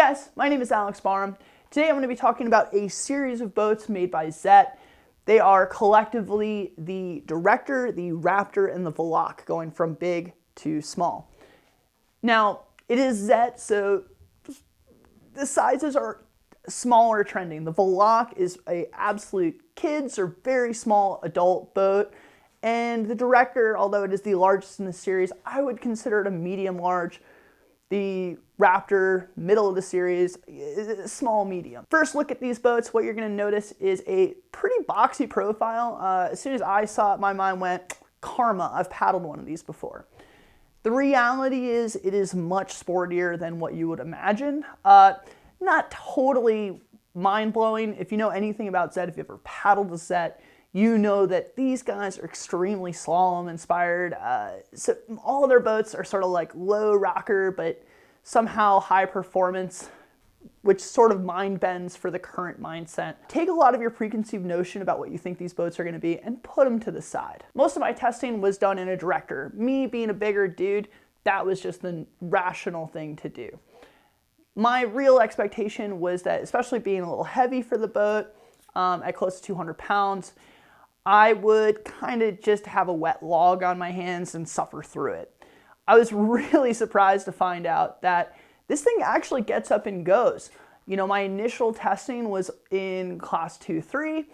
guys, my name is Alex Barham. Today I'm going to be talking about a series of boats made by Zet. They are collectively the Director, the Raptor, and the Veloc, going from big to small. Now, it is Zet, so the sizes are smaller trending. The Veloc is a absolute kids or very small adult boat, and the Director, although it is the largest in the series, I would consider it a medium large. The Raptor, middle of the series, is small medium. First look at these boats, what you're going to notice is a pretty boxy profile. As soon as I saw it, my mind went, karma, I've paddled one of these before. The reality is it is much sportier than what you would imagine. Not totally mind-blowing. If you know anything about Zet, if you've ever paddled a Zet, you know that these guys are extremely slalom inspired. So all of their boats are sort of like low rocker, but somehow high performance, which sort of mind bends for the current mindset. Take a lot of your preconceived notion about what you think these boats are going to be and put them to the side. Most of my testing was done in a Director. Me being a bigger dude, that was just the rational thing to do. My real expectation was that, especially being a little heavy for the boat, at close to 200 pounds, I would kind of just have a wet log on my hands and suffer through it. I was really surprised to find out that this thing actually gets up and goes. You know, my initial testing was in class 2-3,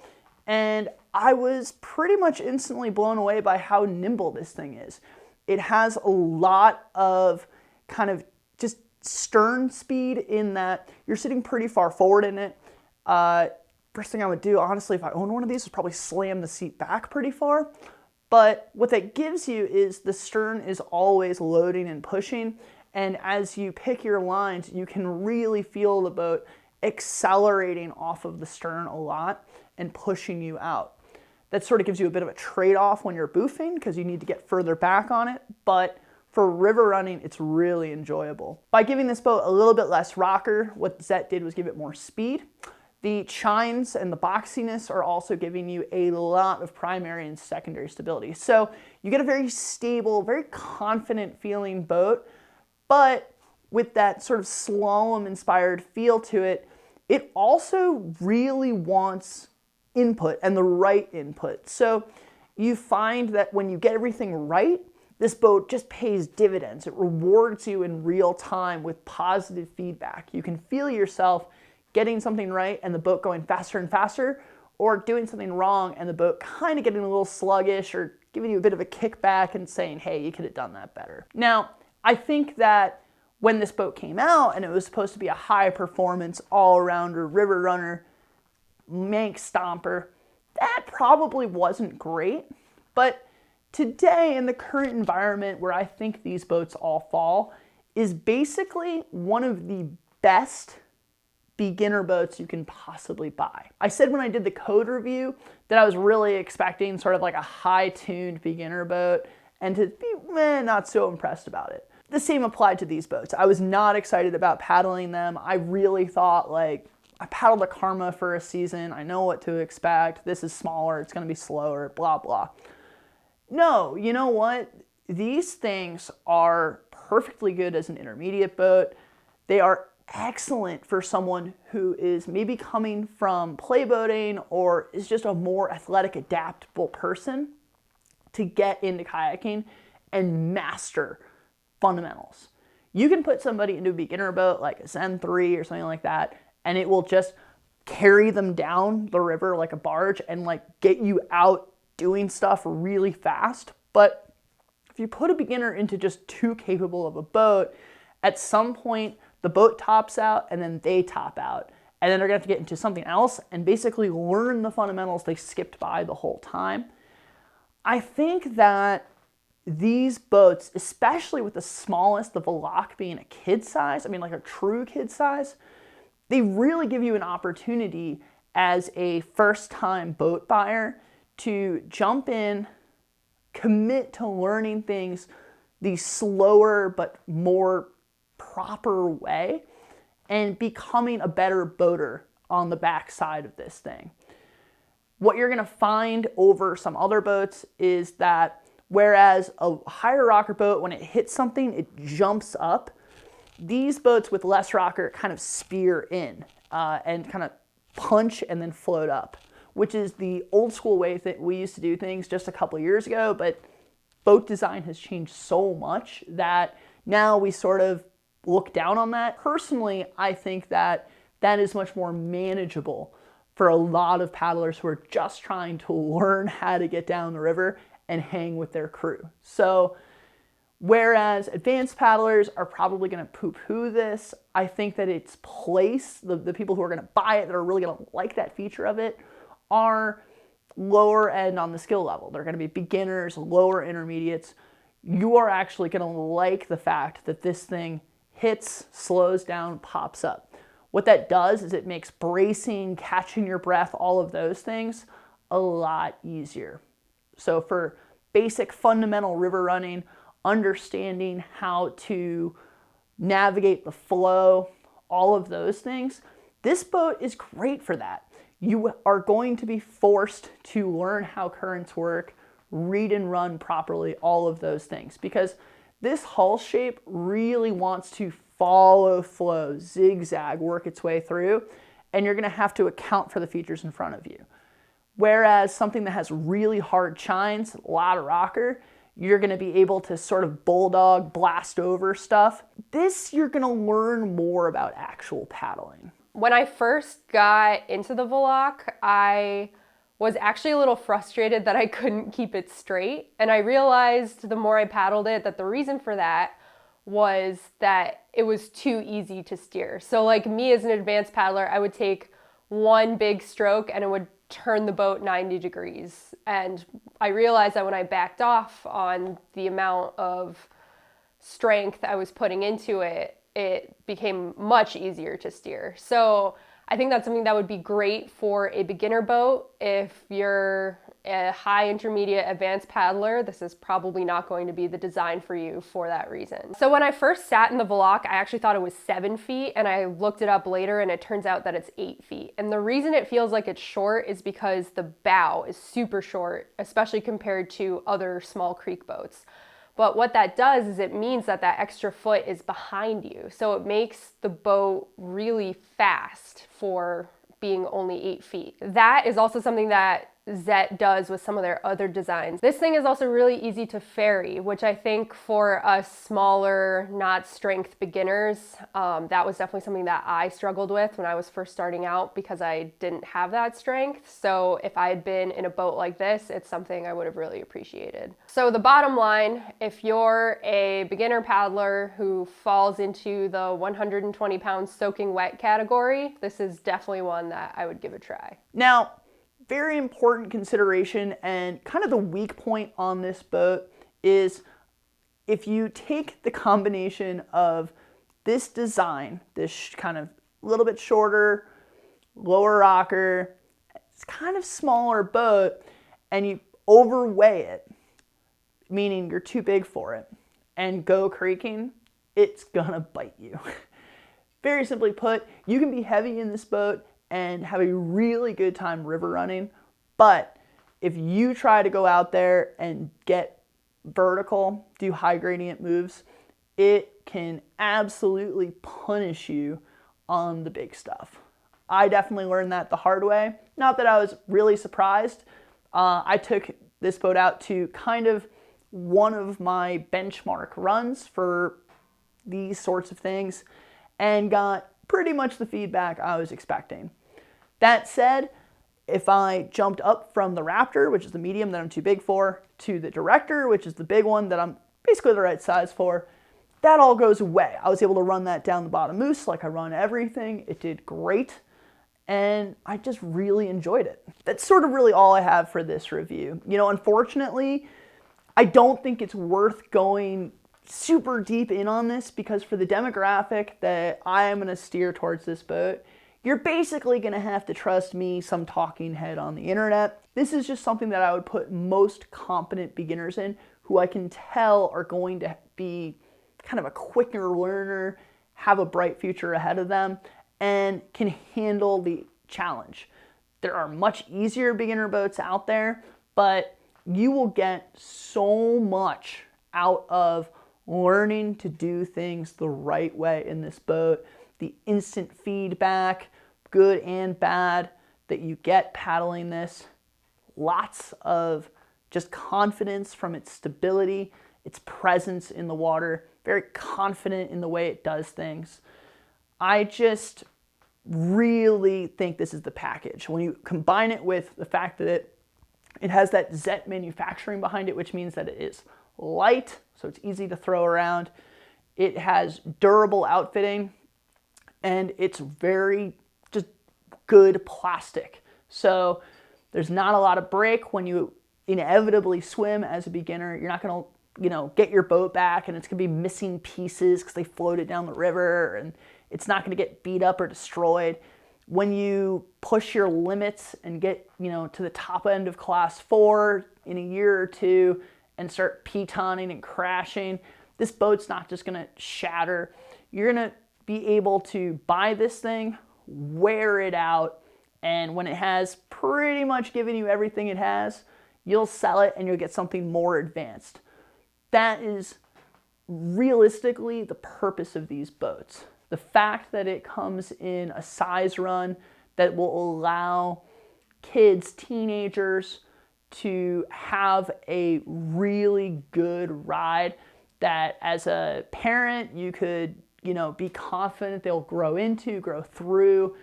and I was pretty much instantly blown away by how nimble this thing is. It has a lot of kind of just stern speed in that you're sitting pretty far forward in it. First thing I would do, honestly, if I owned one of these, is probably slam the seat back pretty far. But what that gives you is the stern is always loading and pushing. And as you pick your lines, you can really feel the boat accelerating off of the stern a lot and pushing you out. That sort of gives you a bit of a trade-off when you're boofing because you need to get further back on it. But for river running, it's really enjoyable. By giving this boat a little bit less rocker, what Zet did was give it more speed. The chines and the boxiness are also giving you a lot of primary and secondary stability. So you get a very stable, very confident feeling boat, but with that sort of slalom-inspired feel to it, it also really wants input and the right input. So you find that when you get everything right, this boat just pays dividends. It rewards you in real time with positive feedback. You can feel yourself getting something right and the boat going faster and faster, or doing something wrong and the boat kind of getting a little sluggish or giving you a bit of a kickback and saying, hey, you could have done that better. Now, I think that when this boat came out and it was supposed to be a high performance all-arounder, river runner, Manx stomper, that probably wasn't great. But today, in the current environment where I think these boats all fall, is basically one of the best beginner boats you can possibly buy. I said when I did the code review that I was really expecting sort of like a high-tuned beginner boat and to be not so impressed about it. The same applied to these boats. I was not excited about paddling them. I really thought, like, I paddled a Karma for a season. I know what to expect. This is smaller. It's going to be slower, blah, blah. No, you know what? These things are perfectly good as an intermediate boat. They are excellent for someone who is maybe coming from playboating or is just a more athletic, adaptable person to get into kayaking and master fundamentals. You can put somebody into a beginner boat like a Zen 3 or something like that, and it will just carry them down the river like a barge and like get you out doing stuff really fast. But if you put a beginner into just too capable of a boat, at some point the boat tops out and then they top out. And then they're going to have to get into something else and basically learn the fundamentals they skipped by the whole time. I think that these boats, especially with the smallest, the Veloc being a kid size, I mean like a true kid size, they really give you an opportunity as a first-time boat buyer to jump in, commit to learning things the slower but more proper way and becoming a better boater on the backside of this thing. What you're going to find over some other boats is that whereas a higher rocker boat, when it hits something, it jumps up, These boats with less rocker kind of spear in and kind of punch and then float up, which is the old school way that we used to do things just a couple years ago, but boat design has changed so much that now we sort of look down on that. Personally, I think that that is much more manageable for a lot of paddlers who are just trying to learn how to get down the river and hang with their crew. So whereas advanced paddlers are probably going to poo-poo this, I think that its place, the people who are going to buy it, that are really going to like that feature of it, are lower end on the skill level. They're going to be beginners, lower intermediates. You are actually going to like the fact that this thing hits, slows down, pops up. What that does is it makes bracing, catching your breath, all of those things a lot easier. So for basic fundamental river running, understanding how to navigate the flow, all of those things, this boat is great for that. You are going to be forced to learn how currents work, read and run properly, all of those things, because this hull shape really wants to follow flow, zigzag, work its way through, and you're going to have to account for the features in front of you. Whereas something that has really hard chines, a lot of rocker, you're going to be able to sort of bulldog, blast over stuff. This, you're going to learn more about actual paddling. When I first got into the Veloc, I was actually a little frustrated that I couldn't keep it straight. And I realized the more I paddled it that the reason for that was that it was too easy to steer. So like me as an advanced paddler, I would take one big stroke and it would turn the boat 90 degrees. And I realized that when I backed off on the amount of strength I was putting into it, it became much easier to steer. So I think that's something that would be great for a beginner boat. If you're a high intermediate advanced paddler, this is probably not going to be the design for you for that reason. So when I first sat in the Veloc, I actually thought it was 7 feet, and I looked it up later and it turns out that it's 8 feet. And the reason it feels like it's short is because the bow is super short, especially compared to other small creek boats. But what that does is it means that that extra foot is behind you. So it makes the boat really fast for being only 8 feet. That is also something that Zet does with some of their other designs. This thing is also really easy to ferry, which I think for us smaller, not strength beginners, that was definitely something that I struggled with when I was first starting out because I didn't have that strength. So if I had been in a boat like this, it's something I would have really appreciated. So the bottom line, if you're a beginner paddler who falls into the 120 pounds soaking wet category, this is definitely one that I would give a try. Now, very important consideration and kind of the weak point on this boat is if you take the combination of this design, this kind of little bit shorter, lower rocker, it's kind of smaller boat, and you overweigh it, meaning you're too big for it, and go creeking, it's gonna bite you. Very simply put, you can be heavy in this boat and have a really good time river running. But if you try to go out there and get vertical, do high gradient moves, it can absolutely punish you on the big stuff. I definitely learned that the hard way. Not that I was really surprised. I took this boat out to kind of one of my benchmark runs for these sorts of things and got pretty much the feedback I was expecting. That said, if I jumped up from the Raptor, which is the medium that I'm too big for, to the Director, which is the big one that I'm basically the right size for, that all goes away. I was able to run that down the bottom moose like I run everything. It did great, and I just really enjoyed it. That's sort of really all I have for this review. You know, unfortunately, I don't think it's worth going super deep in on this because for the demographic that I am going to steer towards this boat, you're basically going to have to trust me, some talking head on the internet. This is just something that I would put most competent beginners in who I can tell are going to be kind of a quicker learner, have a bright future ahead of them, and can handle the challenge. There are much easier beginner boats out there, but you will get so much out of learning to do things the right way in this boat, the instant feedback, good and bad, that you get paddling this, lots of just confidence from its stability, its presence in the water, very confident in the way it does things. I just really think this is the package. When you combine it with the fact that it has that Zet manufacturing behind it, which means that it is light, so it's easy to throw around. It has durable outfitting, and it's very just good plastic. So there's not a lot of break when you inevitably swim as a beginner. You're not going to, get your boat back and it's going to be missing pieces because they floated down the river, and it's not going to get beat up or destroyed. When you push your limits and get, to the top end of class 4 in a year or two and start pitoning and crashing, this boat's not just going to shatter. You're going to be able to buy this thing, wear it out, and when it has pretty much given you everything it has, you'll sell it and you'll get something more advanced. That is realistically the purpose of these boats. The fact that it comes in a size run that will allow kids, teenagers, to have a really good ride that as a parent you could, be confident they'll grow into, grow through,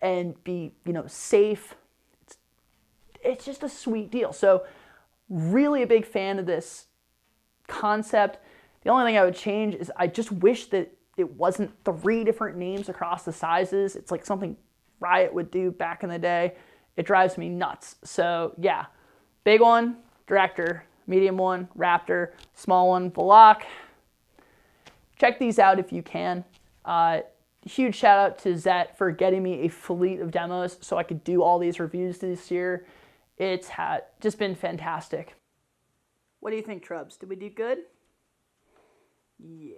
and be, safe. It's just a sweet deal. So really a big fan of this concept. The only thing I would change is I just wish that it wasn't 3 different names across the sizes. It's like something Riot would do back in the day. It drives me nuts. So yeah, big one, Director, medium one, Raptor, small one, Veloc. Check these out if you can. Huge shout out to Zet for getting me a fleet of demos so I could do all these reviews this year. It's just been fantastic. What do you think, Trubs? Did we do good? Yeah.